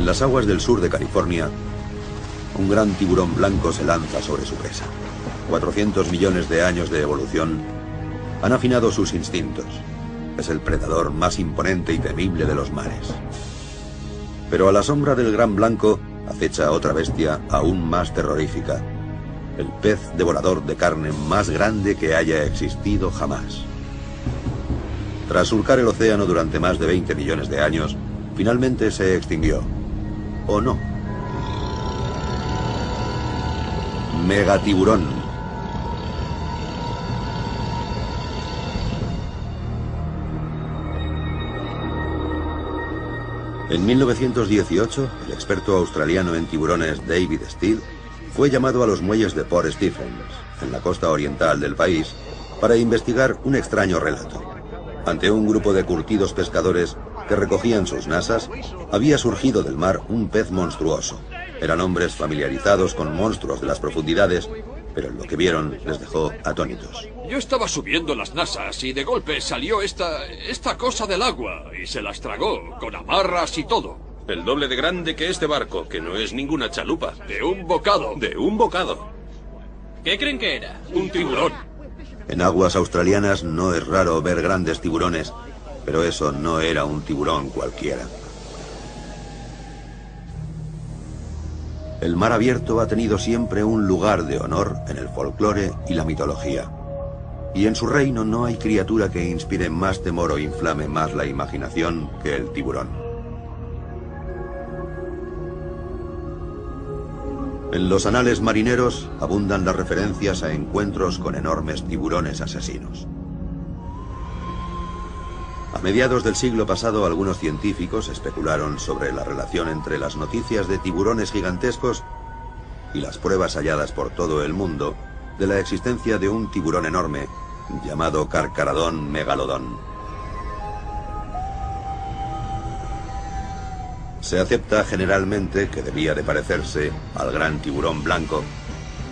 En las aguas del sur de California, un gran tiburón blanco se lanza sobre su presa. 400 millones de años de evolución han afinado sus instintos. Es el predador más imponente y temible de los mares. Pero a la sombra del gran blanco acecha otra bestia aún más terrorífica. El pez devorador de carne más grande que haya existido jamás. Tras surcar el océano durante más de 20 millones de años, finalmente se extinguió. ¿O no? Megatiburón. En 1918, el experto australiano en tiburones David Steele fue llamado a los muelles de Port Stephens, en la costa oriental del país, para investigar un extraño relato. Ante un grupo de curtidos pescadores que recogían sus nasas, había surgido del mar un pez monstruoso. Eran hombres familiarizados con monstruos de las profundidades, pero lo que vieron les dejó atónitos. Yo estaba subiendo las nasas y de golpe salió esta cosa del agua y se las tragó, con amarras y todo. El doble de grande que este barco, que no es ninguna chalupa. De un bocado. De un bocado. ¿Qué creen que era? Un tiburón. En aguas australianas no es raro ver grandes tiburones, pero eso no era un tiburón cualquiera. El mar abierto ha tenido siempre un lugar de honor en el folclore y la mitología. Y en su reino no hay criatura que inspire más temor o inflame más la imaginación que el tiburón. En los anales marineros abundan las referencias a encuentros con enormes tiburones asesinos. A mediados del siglo pasado, algunos científicos especularon sobre la relación entre las noticias de tiburones gigantescos y las pruebas halladas por todo el mundo de la existencia de un tiburón enorme llamado Carcharodon megalodon. Se acepta generalmente que debía de parecerse al gran tiburón blanco,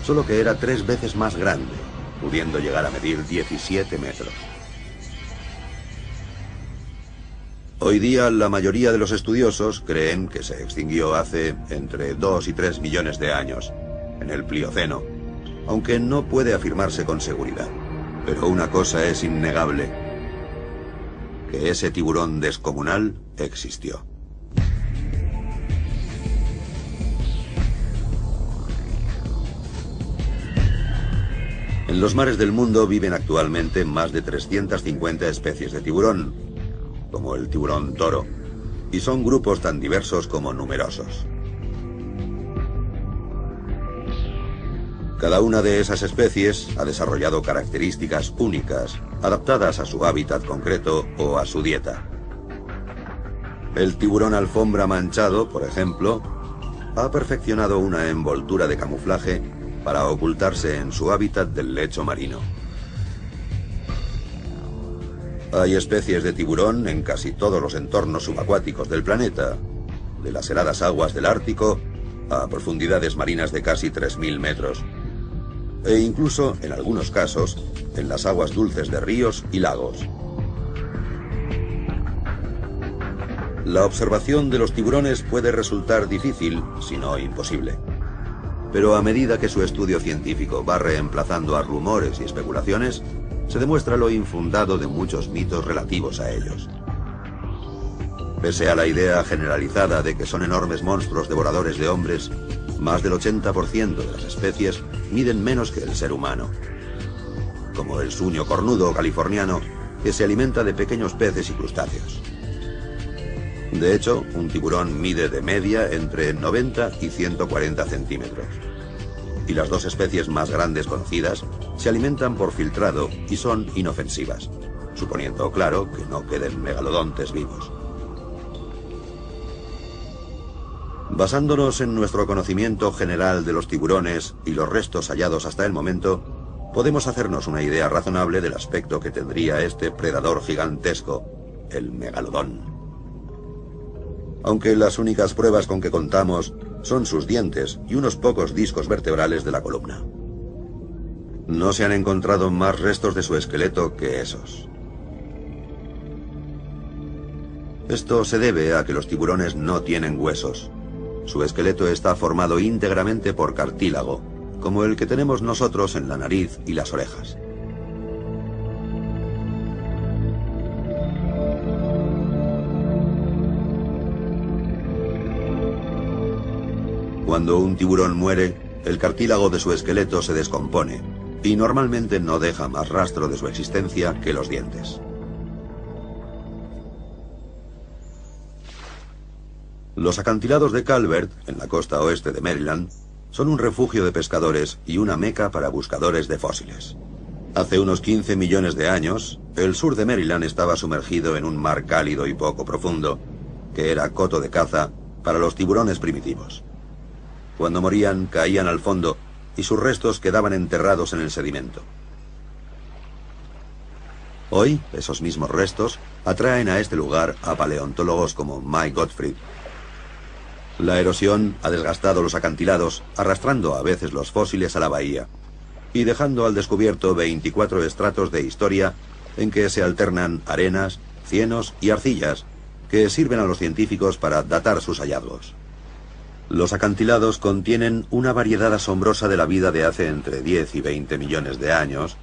solo que era 3 veces más grande, pudiendo llegar a medir 17 metros. Hoy día la mayoría de los estudiosos creen que se extinguió hace entre 2 y 3 millones de años, en el Plioceno, aunque no puede afirmarse con seguridad. Pero una cosa es innegable, que ese tiburón descomunal existió. En los mares del mundo viven actualmente más de 350 especies de tiburón, como el tiburón toro, y son grupos tan diversos como numerosos. Cada una de esas especies ha desarrollado características únicas, adaptadas a su hábitat concreto o a su dieta. El tiburón alfombra manchado, por ejemplo, ha perfeccionado una envoltura de camuflaje para ocultarse en su hábitat del lecho marino. Hay especies de tiburón en casi todos los entornos subacuáticos del planeta, de las heladas aguas del Ártico a profundidades marinas de casi 3000 metros, e incluso, en algunos casos, en las aguas dulces de ríos y lagos. La observación de los tiburones puede resultar difícil, si no imposible. Pero a medida que su estudio científico va reemplazando a rumores y especulaciones, se demuestra lo infundado de muchos mitos relativos a ellos. Pese a la idea generalizada de que son enormes monstruos devoradores de hombres, más del 80% de las especies miden menos que el ser humano, como el suño cornudo californiano, que se alimenta de pequeños peces y crustáceos. De hecho, un tiburón mide de media entre 90 y 140 centímetros. Y las dos especies más grandes conocidas se alimentan por filtrado y son inofensivas, suponiendo, claro, que no queden megalodontes vivos. Basándonos en nuestro conocimiento general de los tiburones y los restos hallados hasta el momento, podemos hacernos una idea razonable del aspecto que tendría este predador gigantesco, el megalodón. Aunque las únicas pruebas con que contamos son sus dientes y unos pocos discos vertebrales de la columna. No se han encontrado más restos de su esqueleto que esos. Esto se debe a que los tiburones no tienen huesos, Su esqueleto está formado íntegramente por cartílago, como el que tenemos nosotros en la nariz y las orejas. Cuando un tiburón muere, el cartílago de su esqueleto se descompone y normalmente no deja más rastro de su existencia que los dientes. Los acantilados de Calvert, en la costa oeste de Maryland, son un refugio de pescadores y una meca para buscadores de fósiles. Hace unos 15 millones de años, el sur de Maryland estaba sumergido en un mar cálido y poco profundo, que era coto de caza para los tiburones primitivos. Cuando morían, caían al fondo y sus restos quedaban enterrados en el sedimento. Hoy, esos mismos restos atraen a este lugar a paleontólogos como Mike Gottfried. La erosión ha desgastado los acantilados, arrastrando a veces los fósiles a la bahía y dejando al descubierto 24 estratos de historia en que se alternan arenas, cienos y arcillas que sirven a los científicos para datar sus hallazgos. Los acantilados contienen una variedad asombrosa de la vida de hace entre 10 y 20 millones de años,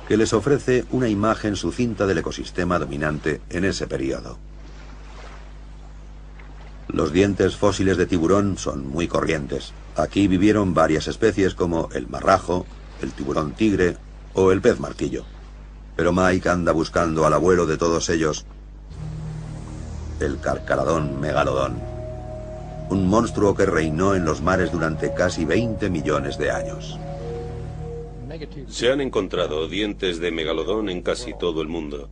que les ofrece una imagen sucinta del ecosistema dominante en ese periodo. Los dientes fósiles de tiburón son muy corrientes. Aquí vivieron varias especies como el marrajo, el tiburón tigre o el pez martillo. Pero Mike anda buscando al abuelo de todos ellos, el carcaradón megalodón, un monstruo que reinó en los mares durante casi 20 millones de años. Se han encontrado dientes de megalodón en casi todo el mundo.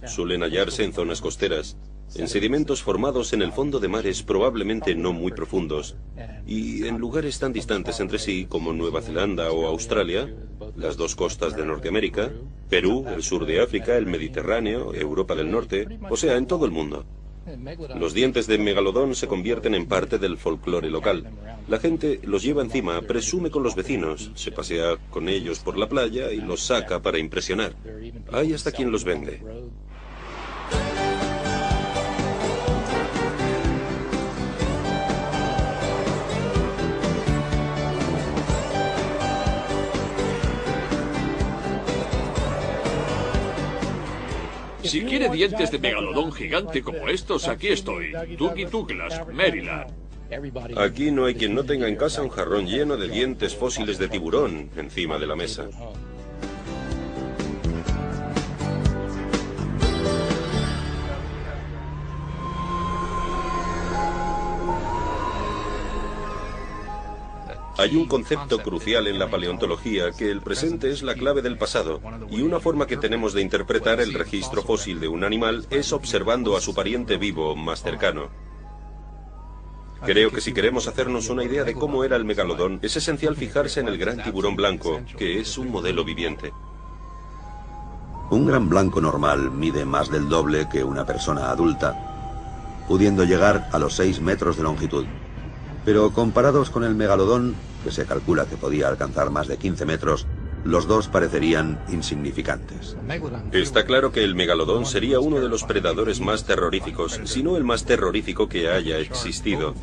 Suelen hallarse en zonas costeras, en sedimentos formados en el fondo de mares probablemente no muy profundos, y en lugares tan distantes entre sí como Nueva Zelanda o Australia, las dos costas de Norteamérica, Perú, el sur de África, el Mediterráneo, Europa del Norte, o sea, en todo el mundo. Los dientes de megalodón se convierten en parte del folclore local. La gente los lleva encima, presume con los vecinos, se pasea con ellos por la playa y los saca para impresionar. Hay hasta quien los vende. Si quiere dientes de megalodón gigante como estos, aquí estoy. Tuki Douglas, Maryland. Aquí no hay quien no tenga en casa un jarrón lleno de dientes fósiles de tiburón encima de la mesa. Hay un concepto crucial en la paleontología, que el presente es la clave del pasado, y una forma que tenemos de interpretar el registro fósil de un animal es observando a su pariente vivo más cercano. Creo que si queremos hacernos una idea de cómo era el megalodón, es esencial fijarse en el gran tiburón blanco, que es un modelo viviente. Un gran blanco normal mide más del doble que una persona adulta, pudiendo llegar a los 6 metros de longitud. Pero comparados con el megalodón, que se calcula que podía alcanzar más de 15 metros, los dos parecerían insignificantes. Está claro que el megalodón sería uno de los predadores más terroríficos, si no el más terrorífico que haya existido.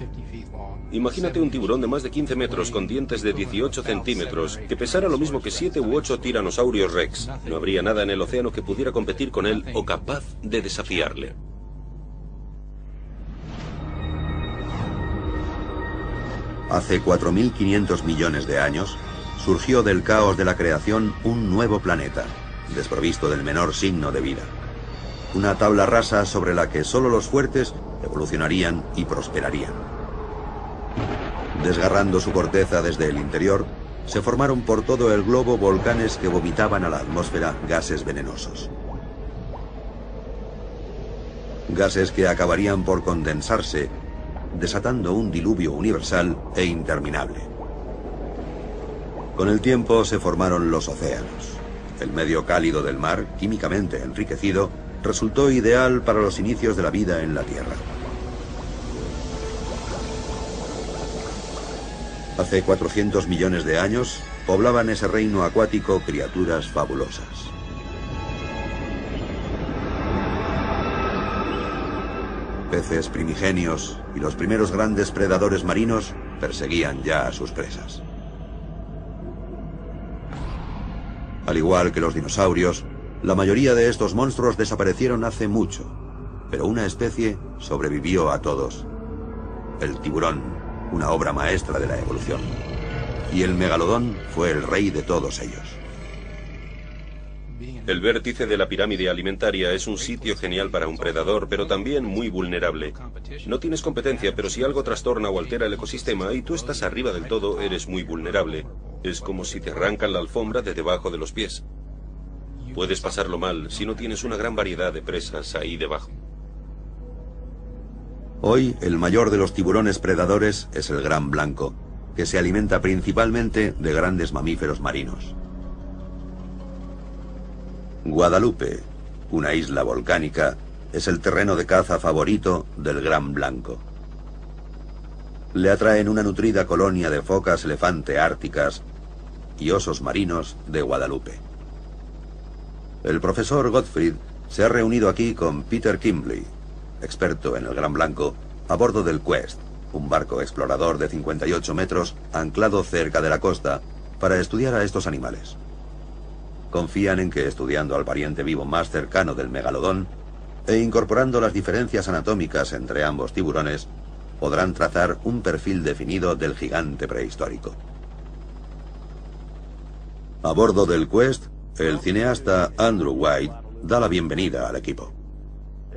Imagínate un tiburón de más de 15 metros con dientes de 18 centímetros, que pesara lo mismo que 7 u 8 tiranosaurios rex. No habría nada en el océano que pudiera competir con él o capaz de desafiarle. Hace 4.500 millones de años, surgió del caos de la creación un nuevo planeta, desprovisto del menor signo de vida. Una tabla rasa sobre la que solo los fuertes evolucionarían y prosperarían. Desgarrando su corteza desde el interior, se formaron por todo el globo volcanes que vomitaban a la atmósfera gases venenosos. Gases que acabarían por condensarse, desatando un diluvio universal e interminable. Con el tiempo se formaron los océanos. El medio cálido del mar, químicamente enriquecido, resultó ideal para los inicios de la vida en la Tierra. Hace 400 millones de años, poblaban ese reino acuático criaturas fabulosas. Peces primigenios y los primeros grandes predadores marinos perseguían ya a sus presas. Al igual que los dinosaurios, la mayoría de estos monstruos desaparecieron hace mucho, pero una especie sobrevivió a todos. El tiburón, una obra maestra de la evolución. Y el megalodón fue el rey de todos ellos. El vértice de la pirámide alimentaria es un sitio genial para un predador, pero también muy vulnerable. No tienes competencia, pero si algo trastorna o altera el ecosistema y tú estás arriba del todo, eres muy vulnerable. Es como si te arrancan la alfombra de debajo de los pies. Puedes pasarlo mal si no tienes una gran variedad de presas ahí debajo. Hoy, el mayor de los tiburones predadores es el gran blanco, que se alimenta principalmente de grandes mamíferos marinos. Guadalupe, una isla volcánica, es el terreno de caza favorito del gran blanco. Le atraen una nutrida colonia de focas elefante árticas y osos marinos de Guadalupe. El profesor Gottfried se ha reunido aquí con Peter Kimbley, experto en el gran blanco, a bordo del Quest, un barco explorador de 58 metros anclado cerca de la costa para estudiar a estos animales. Confían en que estudiando al pariente vivo más cercano del megalodón e incorporando las diferencias anatómicas entre ambos tiburones, podrán trazar un perfil definido del gigante prehistórico. A bordo del Quest, el cineasta Andrew White da la bienvenida al equipo.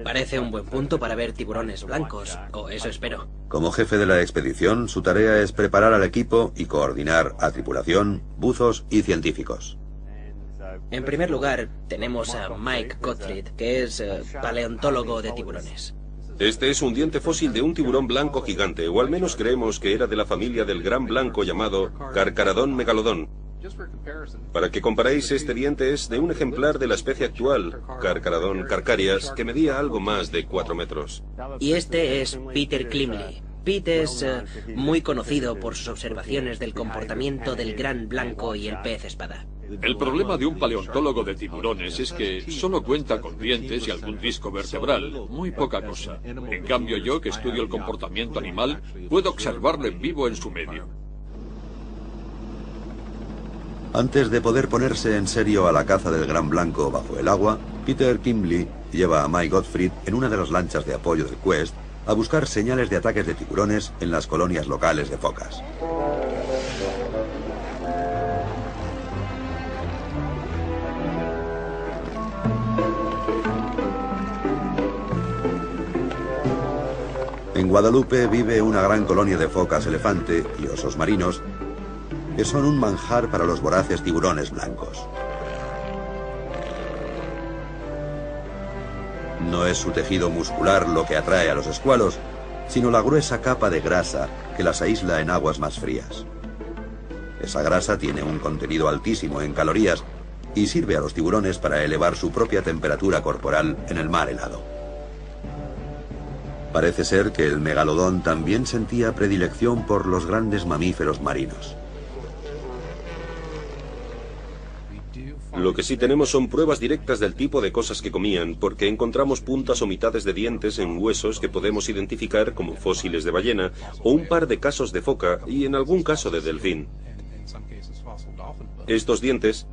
Parece un buen punto para ver tiburones blancos, o eso espero. Como jefe de la expedición, su tarea es preparar al equipo y coordinar a tripulación, buzos y científicos. En primer lugar, tenemos a Mike Gottfried, que es paleontólogo de tiburones. Este es un diente fósil de un tiburón blanco gigante, o al menos creemos que era de la familia del gran blanco llamado Carcharodon megalodon. Para que comparéis, este diente es de un ejemplar de la especie actual, Carcharodon carcharias, que medía algo más de 4 metros. Y este es Peter Kimbley. Pete es muy conocido por sus observaciones del comportamiento del gran blanco y el pez espada. El problema de un paleontólogo de tiburones es que solo cuenta con dientes y algún disco vertebral, muy poca cosa. En cambio, yo, que estudio el comportamiento animal, puedo observarlo en vivo en su medio. Antes de poder ponerse en serio a la caza del gran blanco bajo el agua, Peter Kimbley lleva a Mike Gottfried en una de las lanchas de apoyo del Quest a buscar señales de ataques de tiburones en las colonias locales de focas. En Guadalupe vive una gran colonia de focas elefante y osos marinos que son un manjar para los voraces tiburones blancos. No es su tejido muscular lo que atrae a los escualos, sino la gruesa capa de grasa que las aísla en aguas más frías. Esa grasa tiene un contenido altísimo en calorías y sirve a los tiburones para elevar su propia temperatura corporal en el mar helado. Parece ser que el megalodón también sentía predilección por los grandes mamíferos marinos. Lo que sí tenemos son pruebas directas del tipo de cosas que comían, porque encontramos puntas o mitades de dientes en huesos que podemos identificar como fósiles de ballena, o un par de casos de foca y en algún caso de delfín. Estos dientes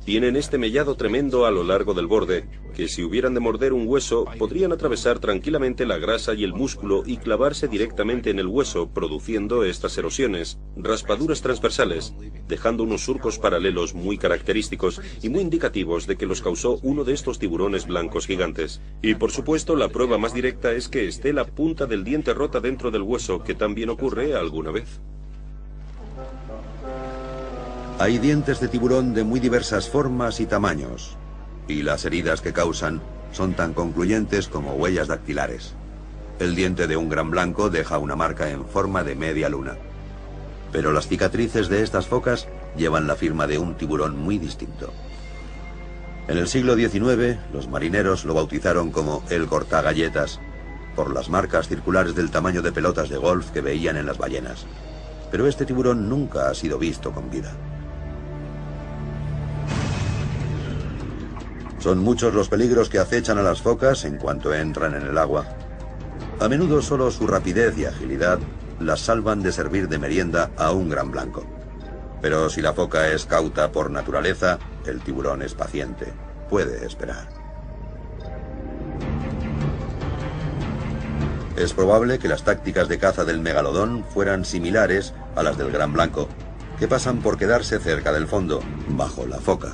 tienen este mellado tremendo a lo largo del borde, que si hubieran de morder un hueso, podrían atravesar tranquilamente la grasa y el músculo y clavarse directamente en el hueso, produciendo estas erosiones, raspaduras transversales, dejando unos surcos paralelos muy característicos y muy indicativos de que los causó uno de estos tiburones blancos gigantes. Y por supuesto, la prueba más directa es que esté la punta del diente rota dentro del hueso, que también ocurre alguna vez. Hay dientes de tiburón de muy diversas formas y tamaños, y las heridas que causan son tan concluyentes como huellas dactilares. El diente de un gran blanco deja una marca en forma de media luna, pero las cicatrices de estas focas llevan la firma de un tiburón muy distinto. En el siglo XIX, los marineros lo bautizaron como el cortagalletas, por las marcas circulares del tamaño de pelotas de golf que veían en las ballenas. Pero este tiburón nunca ha sido visto con vida. Son muchos los peligros que acechan a las focas en cuanto entran en el agua. A menudo solo su rapidez y agilidad las salvan de servir de merienda a un gran blanco. Pero si la foca es cauta por naturaleza, el tiburón es paciente. Puede esperar. Es probable que las tácticas de caza del megalodón fueran similares a las del gran blanco, que pasan por quedarse cerca del fondo, bajo la foca.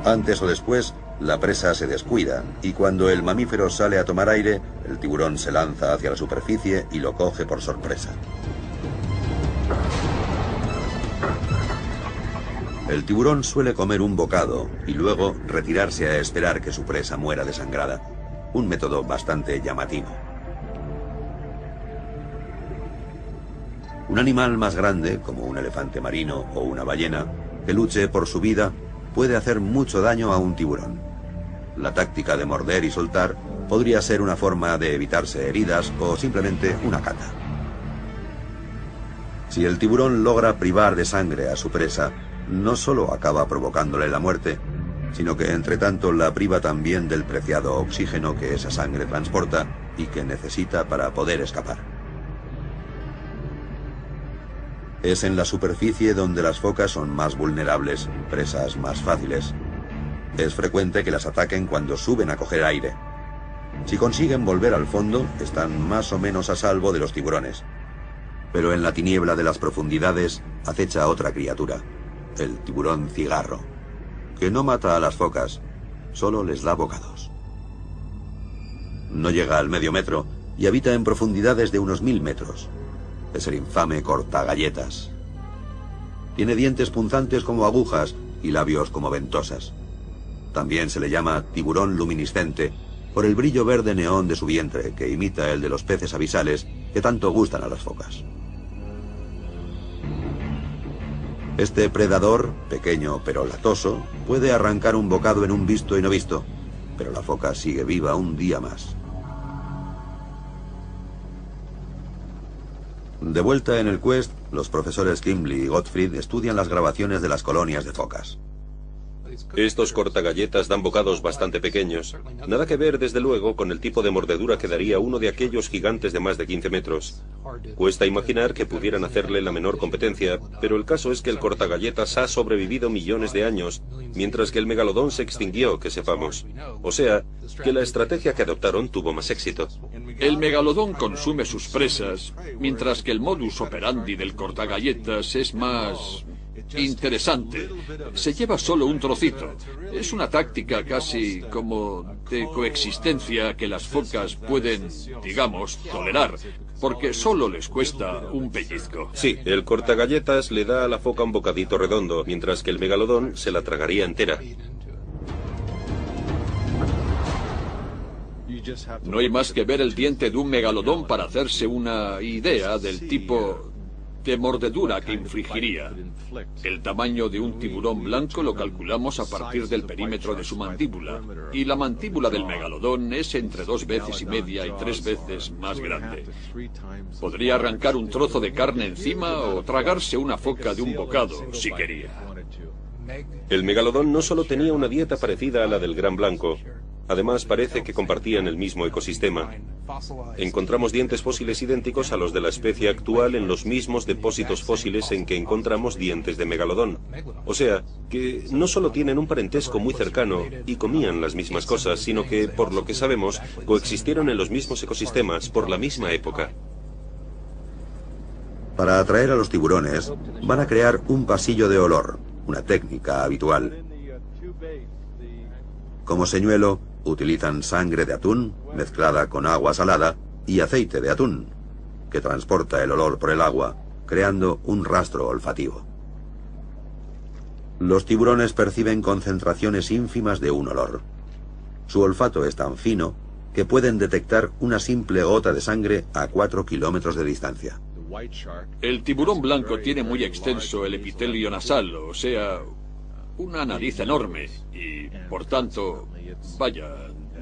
Antes o después, la presa se descuida, y cuando el mamífero sale a tomar aire, el tiburón se lanza hacia la superficie y lo coge por sorpresa. El tiburón suele comer un bocado y luego retirarse a esperar que su presa muera desangrada, un método bastante llamativo. Un animal más grande, como un elefante marino o una ballena, que luche por su vida, puede hacer mucho daño a un tiburón. La táctica de morder y soltar podría ser una forma de evitarse heridas o simplemente una cata. Si el tiburón logra privar de sangre a su presa, no solo acaba provocándole la muerte, sino que entre tanto la priva también del preciado oxígeno que esa sangre transporta y que necesita para poder escapar. Es en la superficie donde las focas son más vulnerables, presas más fáciles. Es frecuente que las ataquen cuando suben a coger aire. Si consiguen volver al fondo, están más o menos a salvo de los tiburones. Pero en la tiniebla de las profundidades acecha otra criatura, el tiburón cigarro, que no mata a las focas, solo les da bocados. No llega al medio metro y habita en profundidades de unos 1000 metros. Es el infame cortagalletas. Tiene dientes punzantes como agujas y labios como ventosas. También se le llama tiburón luminiscente por el brillo verde neón de su vientre, que imita el de los peces abisales que tanto gustan a las focas. Este predador, pequeño pero latoso, puede arrancar un bocado en un visto y no visto, pero la foca sigue viva un día más. De vuelta en el Quest, los profesores Kimbley y Gottfried estudian las grabaciones de las colonias de focas. Estos cortagalletas dan bocados bastante pequeños. Nada que ver, desde luego, con el tipo de mordedura que daría uno de aquellos gigantes de más de 15 metros. Cuesta imaginar que pudieran hacerle la menor competencia, pero el caso es que el cortagalletas ha sobrevivido millones de años, mientras que el megalodón se extinguió, que sepamos. O sea, que la estrategia que adoptaron tuvo más éxito. El megalodón consume sus presas, mientras que el modus operandi del cortagalletas es más interesante. Se lleva solo un trocito. Es una táctica casi como de coexistencia que las focas pueden, digamos, tolerar, porque solo les cuesta un pellizco. Sí, el cortagalletas le da a la foca un bocadito redondo, mientras que el megalodón se la tragaría entera. No hay más que ver el diente de un megalodón para hacerse una idea del tipo de mordedura que infligiría. El tamaño de un tiburón blanco lo calculamos a partir del perímetro de su mandíbula, y la mandíbula del megalodón es entre 2,5 veces y 3 veces más grande. Podría arrancar un trozo de carne encima o tragarse una foca de un bocado, si quería. El megalodón no solo tenía una dieta parecida a la del gran blanco, además parece que compartían el mismo ecosistema. Encontramos dientes fósiles idénticos a los de la especie actual en los mismos depósitos fósiles en que encontramos dientes de megalodón. O sea, que no solo tienen un parentesco muy cercano y comían las mismas cosas, sino que, por lo que sabemos, coexistieron en los mismos ecosistemas por la misma época. Para atraer a los tiburones, van a crear un pasillo de olor, una técnica habitual. Como señuelo, utilizan sangre de atún mezclada con agua salada y aceite de atún, que transporta el olor por el agua, creando un rastro olfativo. Los tiburones perciben concentraciones ínfimas de un olor. Su olfato es tan fino que pueden detectar una simple gota de sangre a 4 kilómetros de distancia. El tiburón blanco tiene muy extenso el epitelio nasal, o sea, una nariz enorme, y, por tanto, vaya,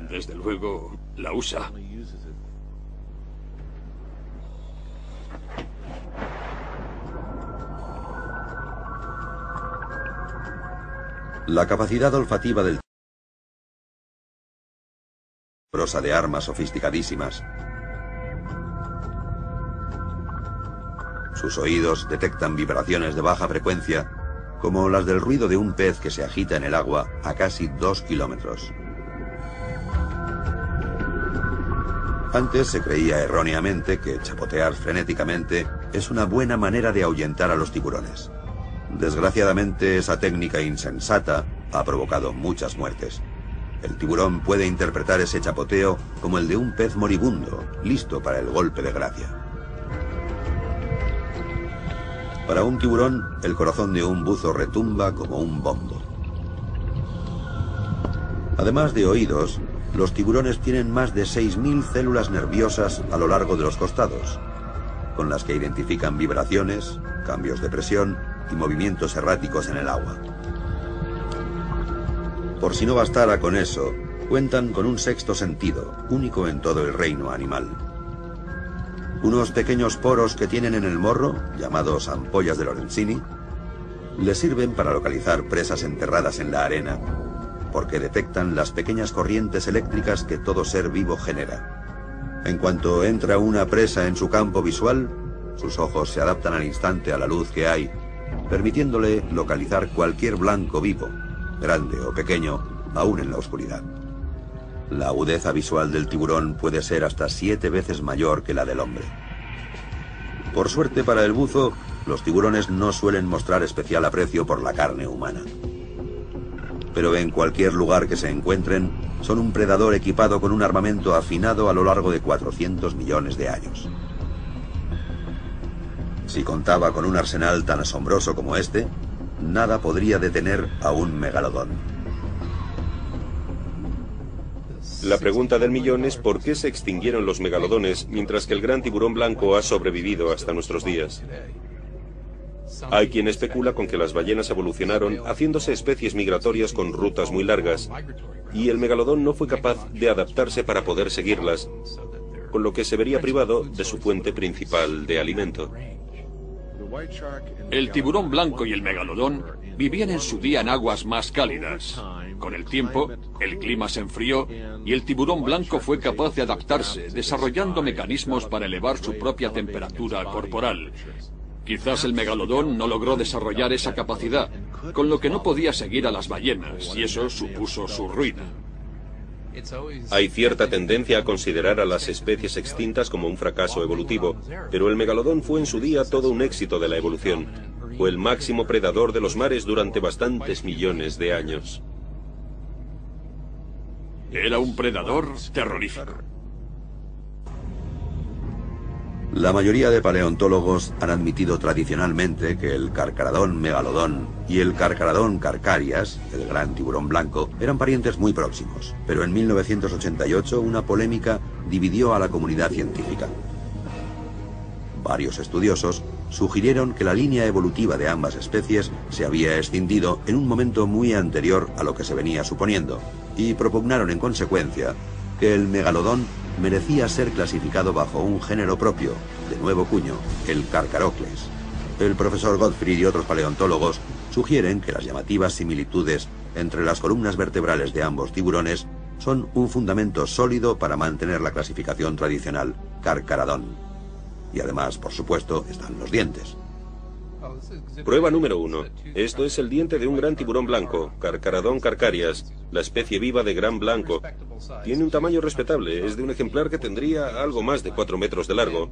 desde luego, la usa. La capacidad olfativa del prosa de armas sofisticadísimas. Sus oídos detectan vibraciones de baja frecuencia, como las del ruido de un pez que se agita en el agua a casi 2 kilómetros. Antes se creía erróneamente que chapotear frenéticamente es una buena manera de ahuyentar a los tiburones. Desgraciadamente, esa técnica insensata ha provocado muchas muertes. El tiburón puede interpretar ese chapoteo como el de un pez moribundo, listo para el golpe de gracia. Para un tiburón, el corazón de un buzo retumba como un bombo. Además de oídos, los tiburones tienen más de 6.000 células nerviosas a lo largo de los costados, con las que identifican vibraciones, cambios de presión y movimientos erráticos en el agua. Por si no bastara con eso, cuentan con un sexto sentido, único en todo el reino animal. Unos pequeños poros que tienen en el morro, llamados ampollas de Lorenzini, les sirven para localizar presas enterradas en la arena, porque detectan las pequeñas corrientes eléctricas que todo ser vivo genera. En cuanto entra una presa en su campo visual, sus ojos se adaptan al instante a la luz que hay, permitiéndole localizar cualquier blanco vivo, grande o pequeño, aún en la oscuridad. La agudeza visual del tiburón puede ser hasta 7 veces mayor que la del hombre. Por suerte para el buzo, los tiburones no suelen mostrar especial aprecio por la carne humana. Pero en cualquier lugar que se encuentren, son un predador equipado con un armamento afinado a lo largo de 400 millones de años. Si contaba con un arsenal tan asombroso como este, nada podría detener a un megalodón. La pregunta del millón es por qué se extinguieron los megalodones mientras que el gran tiburón blanco ha sobrevivido hasta nuestros días. Hay quien especula con que las ballenas evolucionaron haciéndose especies migratorias con rutas muy largas, y el megalodón no fue capaz de adaptarse para poder seguirlas, con lo que se vería privado de su fuente principal de alimento. El tiburón blanco y el megalodón vivían en su día en aguas más cálidas. Con el tiempo, el clima se enfrió y el tiburón blanco fue capaz de adaptarse, desarrollando mecanismos para elevar su propia temperatura corporal. Quizás el megalodón no logró desarrollar esa capacidad, con lo que no podía seguir a las ballenas, y eso supuso su ruina. Hay cierta tendencia a considerar a las especies extintas como un fracaso evolutivo, pero el megalodón fue en su día todo un éxito de la evolución. Fue el máximo predador de los mares durante bastantes millones de años. Era un predador terrorífico. La mayoría de paleontólogos han admitido tradicionalmente que el carcaradón megalodón y el carcaradón carcarias, el gran tiburón blanco, eran parientes muy próximos. Pero en 1988 una polémica dividió a la comunidad científica. Varios estudiosos sugirieron que la línea evolutiva de ambas especies se había escindido en un momento muy anterior a lo que se venía suponiendo, y propugnaron en consecuencia que el megalodón merecía ser clasificado bajo un género propio, de nuevo cuño, el Carcarocles. El profesor Gottfried y otros paleontólogos sugieren que las llamativas similitudes entre las columnas vertebrales de ambos tiburones son un fundamento sólido para mantener la clasificación tradicional Carcaradón. Y además, por supuesto, están los dientes. Prueba número 1. Esto es el diente de un gran tiburón blanco, Carcaradón carcarias, la especie viva de gran blanco. Tiene un tamaño respetable, es de un ejemplar que tendría algo más de 4 metros de largo.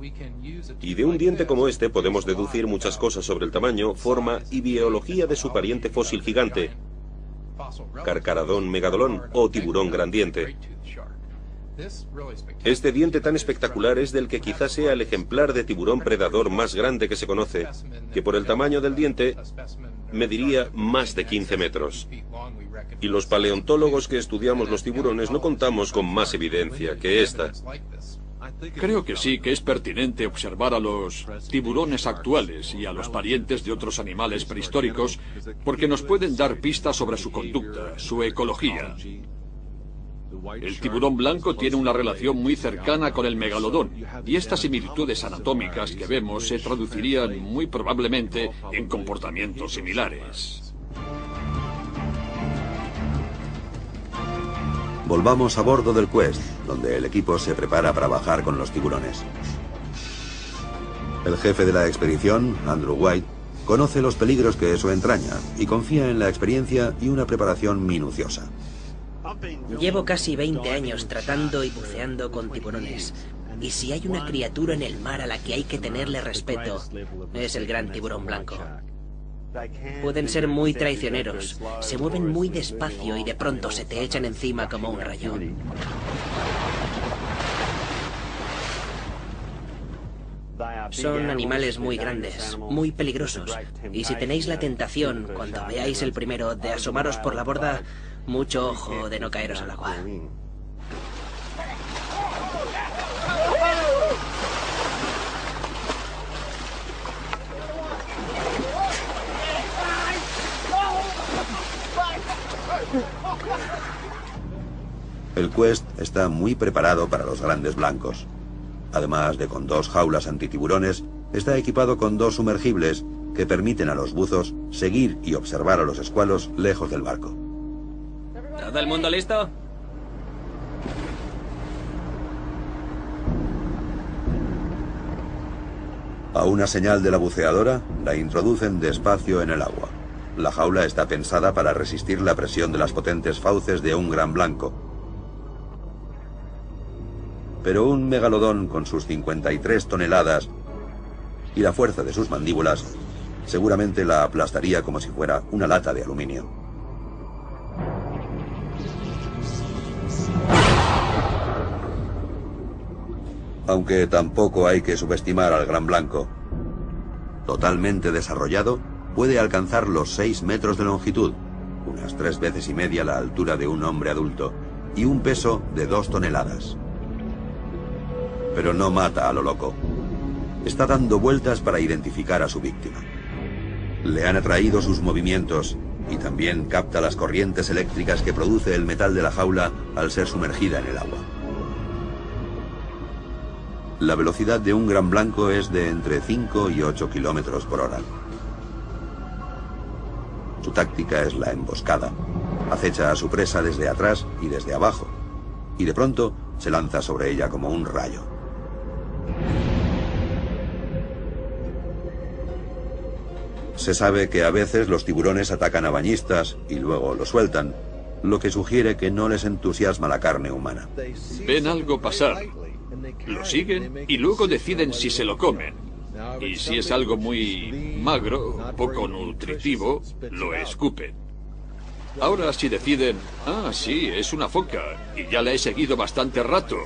Y de un diente como este podemos deducir muchas cosas sobre el tamaño, forma y biología de su pariente fósil gigante, Carcaradón megalodón o tiburón grandiente. Este diente tan espectacular es del que quizás sea el ejemplar de tiburón predador más grande que se conoce, que por el tamaño del diente mediría más de 15 metros. Y los paleontólogos que estudiamos los tiburones no contamos con más evidencia que esta. Creo que sí que es pertinente observar a los tiburones actuales y a los parientes de otros animales prehistóricos, porque nos pueden dar pistas sobre su conducta, su ecología. El tiburón blanco tiene una relación muy cercana con el megalodón, y estas similitudes anatómicas que vemos se traducirían muy probablemente en comportamientos similares. Volvamos a bordo del Quest, donde el equipo se prepara para bajar con los tiburones. El jefe de la expedición, Andrew White, conoce los peligros que eso entraña y confía en la experiencia y una preparación minuciosa. Llevo casi 20 años tratando y buceando con tiburones. Y si hay una criatura en el mar a la que hay que tenerle respeto, es el gran tiburón blanco. Pueden ser muy traicioneros, se mueven muy despacio y de pronto se te echan encima como un rayo. Son animales muy grandes, muy peligrosos. Y si tenéis la tentación, cuando veáis el primero, de asomaros por la borda, mucho ojo de no caeros al agua. El Quest está muy preparado para los grandes blancos. Además de con 2 jaulas antitiburones, está equipado con 2 sumergibles que permiten a los buzos seguir y observar a los escualos lejos del barco. ¿Todo el mundo listo? A una señal de la buceadora, la introducen despacio en el agua. La jaula está pensada para resistir la presión de las potentes fauces de un gran blanco. Pero un megalodón con sus 53 toneladas y la fuerza de sus mandíbulas seguramente la aplastaría como si fuera una lata de aluminio. Aunque tampoco hay que subestimar al gran blanco. Totalmente desarrollado, puede alcanzar los 6 metros de longitud, unas 3 veces y media la altura de un hombre adulto, y un peso de 2 toneladas. Pero no mata a lo loco. Está dando vueltas para identificar a su víctima. Le han atraído sus movimientos y también capta las corrientes eléctricas que produce el metal de la jaula al ser sumergida en el agua. La velocidad de un gran blanco es de entre 5 y 8 kilómetros por hora. Su táctica es la emboscada. Acecha a su presa desde atrás y desde abajo, y de pronto se lanza sobre ella como un rayo. Se sabe que a veces los tiburones atacan a bañistas y luego los sueltan, lo que sugiere que no les entusiasma la carne humana. Ven algo pasar, lo siguen y luego deciden si se lo comen. Y si es algo muy magro, poco nutritivo, lo escupen. Ahora si deciden, sí, es una foca y ya la he seguido bastante rato,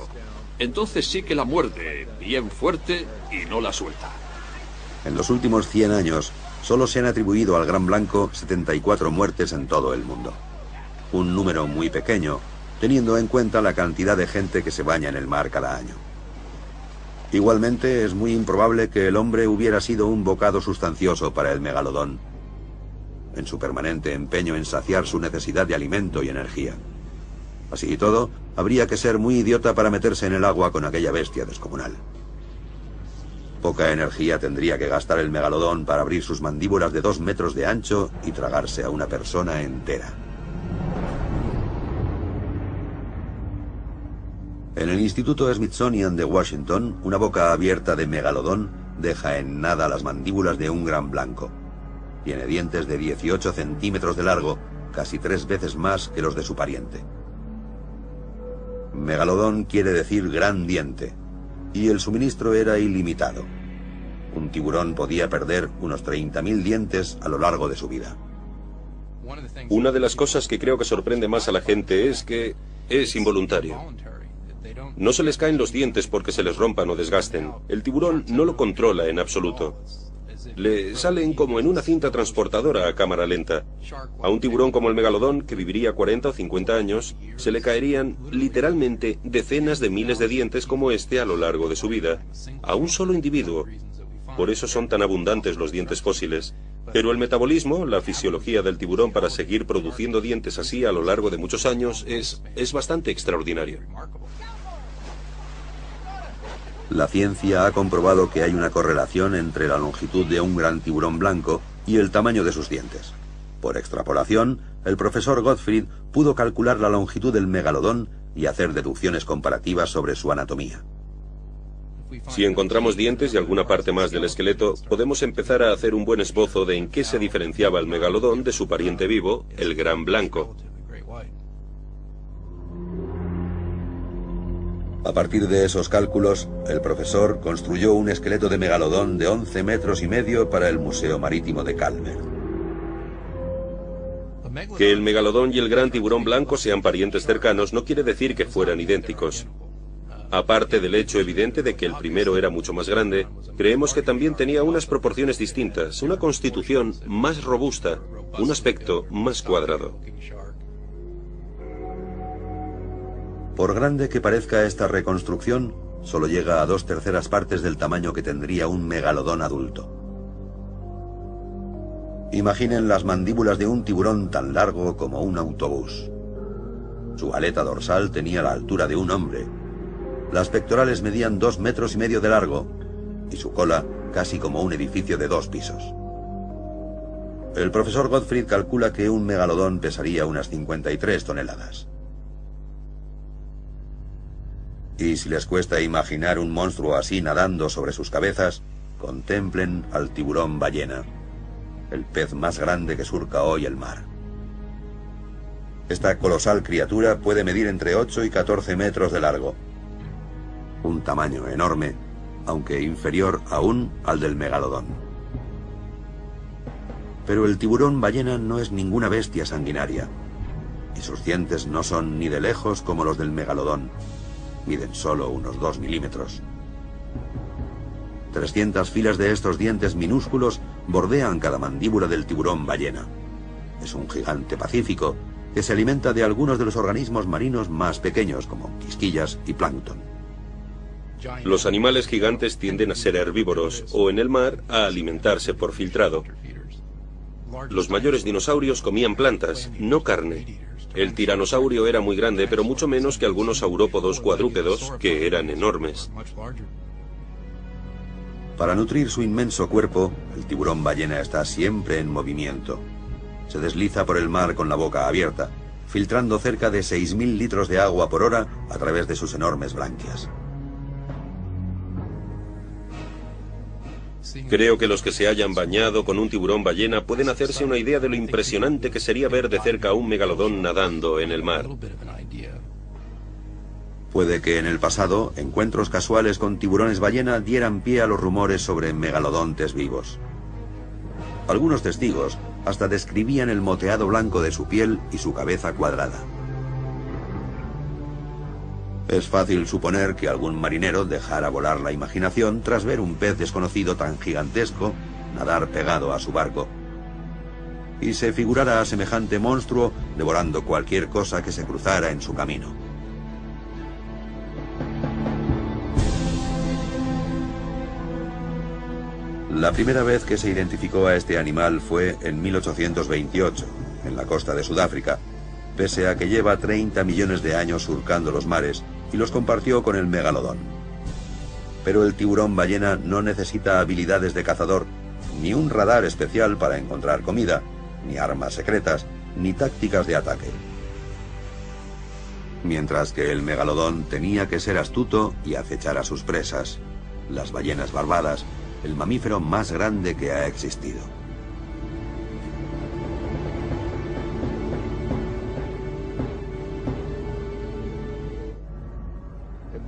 entonces sí que la muerde bien fuerte y no la suelta. En los últimos 100 años, solo se han atribuido al gran blanco 74 muertes en todo el mundo. Un número muy pequeño, teniendo en cuenta la cantidad de gente que se baña en el mar cada año. Igualmente, es muy improbable que el hombre hubiera sido un bocado sustancioso para el megalodón, en su permanente empeño en saciar su necesidad de alimento y energía. Así y todo, habría que ser muy idiota para meterse en el agua con aquella bestia descomunal. Poca energía tendría que gastar el megalodón para abrir sus mandíbulas de 2 metros de ancho y tragarse a una persona entera. En el Instituto Smithsonian de Washington, una boca abierta de megalodón deja en nada las mandíbulas de un gran blanco. Tiene dientes de 18 centímetros de largo, casi 3 veces más que los de su pariente. Megalodón quiere decir gran diente, y el suministro era ilimitado. Un tiburón podía perder unos 30.000 dientes a lo largo de su vida. Una de las cosas que creo que sorprende más a la gente es que es involuntario. No se les caen los dientes porque se les rompan o desgasten. El tiburón no lo controla en absoluto. Le salen como en una cinta transportadora a cámara lenta. A un tiburón como el megalodón, que viviría 40 o 50 años, se le caerían literalmente decenas de miles de dientes como este a lo largo de su vida, a un solo individuo. Por eso son tan abundantes los dientes fósiles. Pero el metabolismo, la fisiología del tiburón para seguir produciendo dientes así a lo largo de muchos años, es bastante extraordinario. La ciencia ha comprobado que hay una correlación entre la longitud de un gran tiburón blanco y el tamaño de sus dientes. Por extrapolación, el profesor Gottfried pudo calcular la longitud del megalodón y hacer deducciones comparativas sobre su anatomía. Si encontramos dientes y alguna parte más del esqueleto, podemos empezar a hacer un buen esbozo de en qué se diferenciaba el megalodón de su pariente vivo, el gran blanco. A partir de esos cálculos, el profesor construyó un esqueleto de megalodón de 11 metros y medio para el Museo Marítimo de Calver. Que el megalodón y el gran tiburón blanco sean parientes cercanos no quiere decir que fueran idénticos. Aparte del hecho evidente de que el primero era mucho más grande, creemos que también tenía unas proporciones distintas, una constitución más robusta, un aspecto más cuadrado. Por grande que parezca esta reconstrucción, solo llega a 2/3 partes del tamaño que tendría un megalodón adulto. Imaginen las mandíbulas de un tiburón tan largo como un autobús. Su aleta dorsal tenía la altura de un hombre. Las pectorales medían 2,5 metros de largo y su cola casi como un edificio de 2 pisos. El profesor Gottfried calcula que un megalodón pesaría unas 53 toneladas. Y si les cuesta imaginar un monstruo así nadando sobre sus cabezas, contemplen al tiburón ballena, el pez más grande que surca hoy el mar. Esta colosal criatura puede medir entre 8 y 14 metros de largo. Un tamaño enorme, aunque inferior aún al del megalodón. Pero el tiburón ballena no es ninguna bestia sanguinaria, y sus dientes no son ni de lejos como los del megalodón. Miden solo unos 2 milímetros. 300 filas de estos dientes minúsculos bordean cada mandíbula del tiburón ballena. Es un gigante pacífico que se alimenta de algunos de los organismos marinos más pequeños, como quisquillas y plancton. Los animales gigantes tienden a ser herbívoros o en el mar a alimentarse por filtrado. Los mayores dinosaurios comían plantas, no carne. El tiranosaurio era muy grande, pero mucho menos que algunos saurópodos cuadrúpedos, que eran enormes. Para nutrir su inmenso cuerpo, el tiburón ballena está siempre en movimiento. Se desliza por el mar con la boca abierta, filtrando cerca de 6.000 litros de agua por hora a través de sus enormes branquias. Creo que los que se hayan bañado con un tiburón ballena pueden hacerse una idea de lo impresionante que sería ver de cerca a un megalodón nadando en el mar. Puede que en el pasado encuentros casuales con tiburones ballena dieran pie a los rumores sobre megalodontes vivos. Algunos testigos hasta describían el moteado blanco de su piel y su cabeza cuadrada. Es fácil suponer que algún marinero dejara volar la imaginación tras ver un pez desconocido tan gigantesco nadar pegado a su barco, y se figurara a semejante monstruo devorando cualquier cosa que se cruzara en su camino. La primera vez que se identificó a este animal fue en 1828, en la costa de Sudáfrica, pese a que lleva 30 millones de años surcando los mares y los compartió con el megalodón. Pero el tiburón ballena no necesita habilidades de cazador, ni un radar especial para encontrar comida, ni armas secretas, ni tácticas de ataque. Mientras que el megalodón tenía que ser astuto y acechar a sus presas, las ballenas barbadas, el mamífero más grande que ha existido.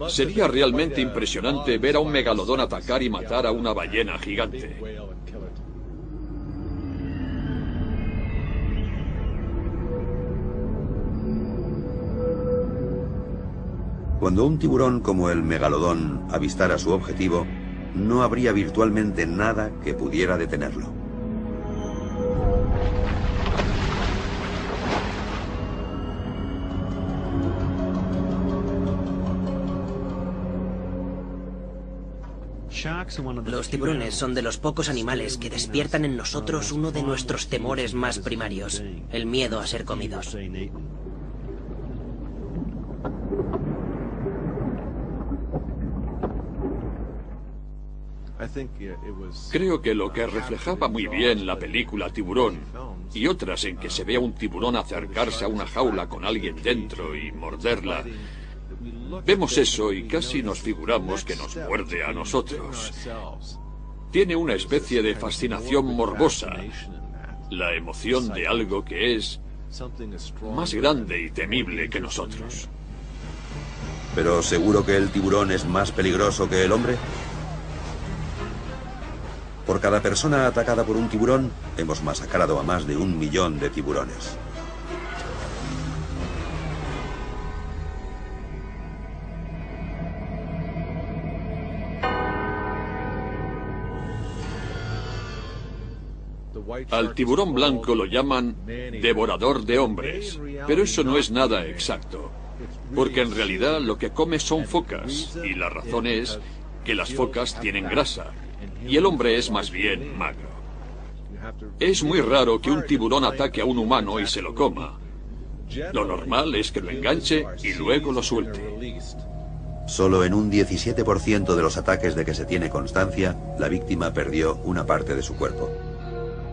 Sería realmente impresionante ver a un megalodón atacar y matar a una ballena gigante. Cuando un tiburón como el megalodón avistara su objetivo, no habría virtualmente nada que pudiera detenerlo. Los tiburones son de los pocos animales que despiertan en nosotros uno de nuestros temores más primarios, el miedo a ser comidos. Creo que lo que reflejaba muy bien la película Tiburón y otras en que se ve a un tiburón acercarse a una jaula con alguien dentro y morderla, Vemos eso y casi nos figuramos que nos muerde a nosotros. Tiene una especie de fascinación morbosa, la emoción de algo que es más grande y temible que nosotros. ¿Pero seguro que el tiburón es más peligroso que el hombre? Por cada persona atacada por un tiburón, hemos masacrado a más de 1 millón de tiburones. Al tiburón blanco lo llaman devorador de hombres, pero eso no es nada exacto, porque en realidad lo que come son focas, y la razón es que las focas tienen grasa, y el hombre es más bien magro. Es muy raro que un tiburón ataque a un humano y se lo coma. Lo normal es que lo enganche y luego lo suelte. Solo en un 17% de los ataques de que se tiene constancia, la víctima perdió una parte de su cuerpo.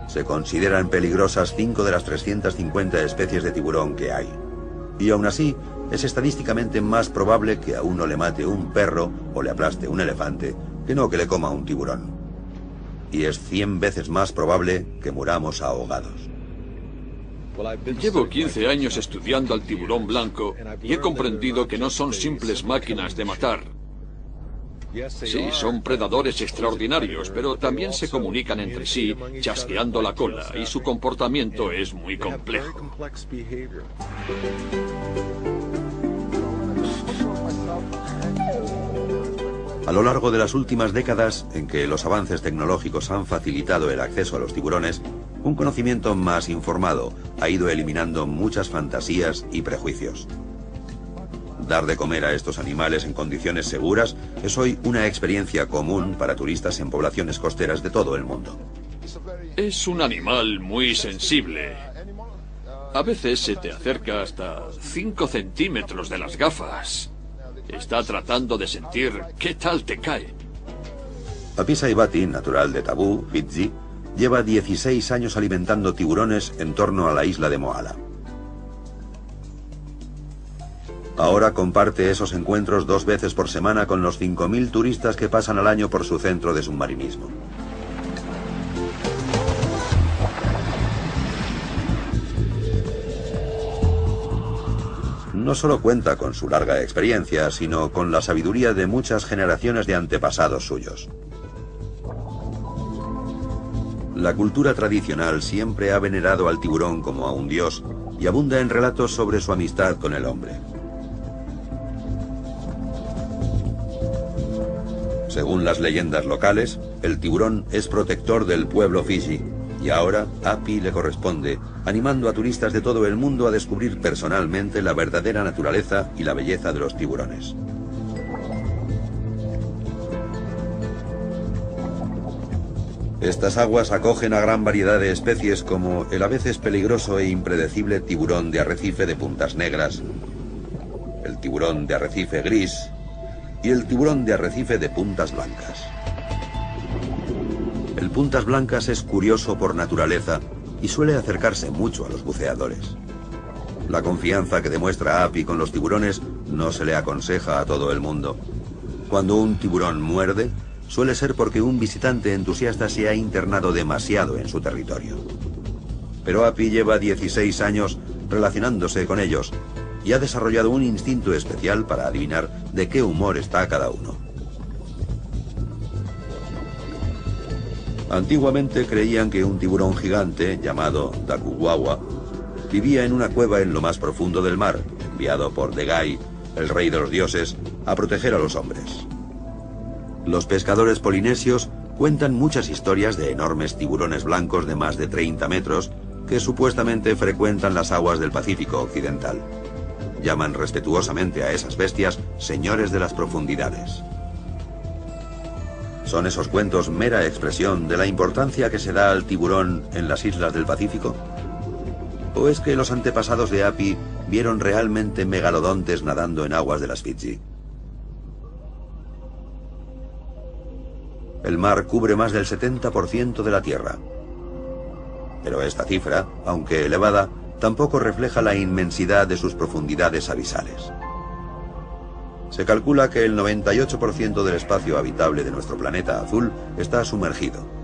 Se consideran peligrosas 5 de las 350 especies de tiburón que hay. Y aún así, es estadísticamente más probable que a uno le mate un perro o le aplaste un elefante que no que le coma un tiburón. Y es 100 veces más probable que muramos ahogados. Llevo 15 años estudiando al tiburón blanco y he comprendido que no son simples máquinas de matar. Sí, son predadores extraordinarios, pero también se comunican entre sí chasqueando la cola y su comportamiento es muy complejo. A lo largo de las últimas décadas, en que los avances tecnológicos han facilitado el acceso a los tiburones, un conocimiento más informado ha ido eliminando muchas fantasías y prejuicios. Dar de comer a estos animales en condiciones seguras es hoy una experiencia común para turistas en poblaciones costeras de todo el mundo. Es un animal muy sensible. A veces se te acerca hasta 5 centímetros de las gafas. Está tratando de sentir qué tal te cae. Api Saibati, natural de Tabú, Fiji, lleva 16 años alimentando tiburones en torno a la isla de Moala. Ahora comparte esos encuentros 2 veces por semana con los 5.000 turistas que pasan al año por su centro de submarinismo. No solo cuenta con su larga experiencia, sino con la sabiduría de muchas generaciones de antepasados suyos. La cultura tradicional siempre ha venerado al tiburón como a un dios y abunda en relatos sobre su amistad con el hombre. Según las leyendas locales, el tiburón es protector del pueblo Fiji, y ahora Api le corresponde, animando a turistas de todo el mundo a descubrir personalmente la verdadera naturaleza y la belleza de los tiburones. Estas aguas acogen a gran variedad de especies como el a veces peligroso e impredecible tiburón de arrecife de puntas negras, el tiburón de arrecife gris y el tiburón de arrecife de puntas blancas. El puntas blancas es curioso por naturaleza y suele acercarse mucho a los buceadores. La confianza que demuestra Api con los tiburones no se le aconseja a todo el mundo. Cuando un tiburón muerde, suele ser porque un visitante entusiasta se ha internado demasiado en su territorio. Pero Api lleva 16 años relacionándose con ellos y ha desarrollado un instinto especial para adivinar de qué humor está cada uno. Antiguamente creían que un tiburón gigante, llamado Dakuwawa, vivía en una cueva en lo más profundo del mar, enviado por Degai, el rey de los dioses, a proteger a los hombres. Los pescadores polinesios cuentan muchas historias de enormes tiburones blancos de más de 30 metros que supuestamente frecuentan las aguas del Pacífico Occidental. Llaman respetuosamente a esas bestias señores de las profundidades. ¿Son esos cuentos mera expresión de la importancia que se da al tiburón en las islas del Pacífico? ¿O es que los antepasados de Api vieron realmente megalodontes nadando en aguas de las Fiji? El mar cubre más del 70% de la Tierra. Pero esta cifra, aunque elevada, tampoco refleja la inmensidad de sus profundidades abisales. Se calcula que el 98% del espacio habitable de nuestro planeta azul está sumergido.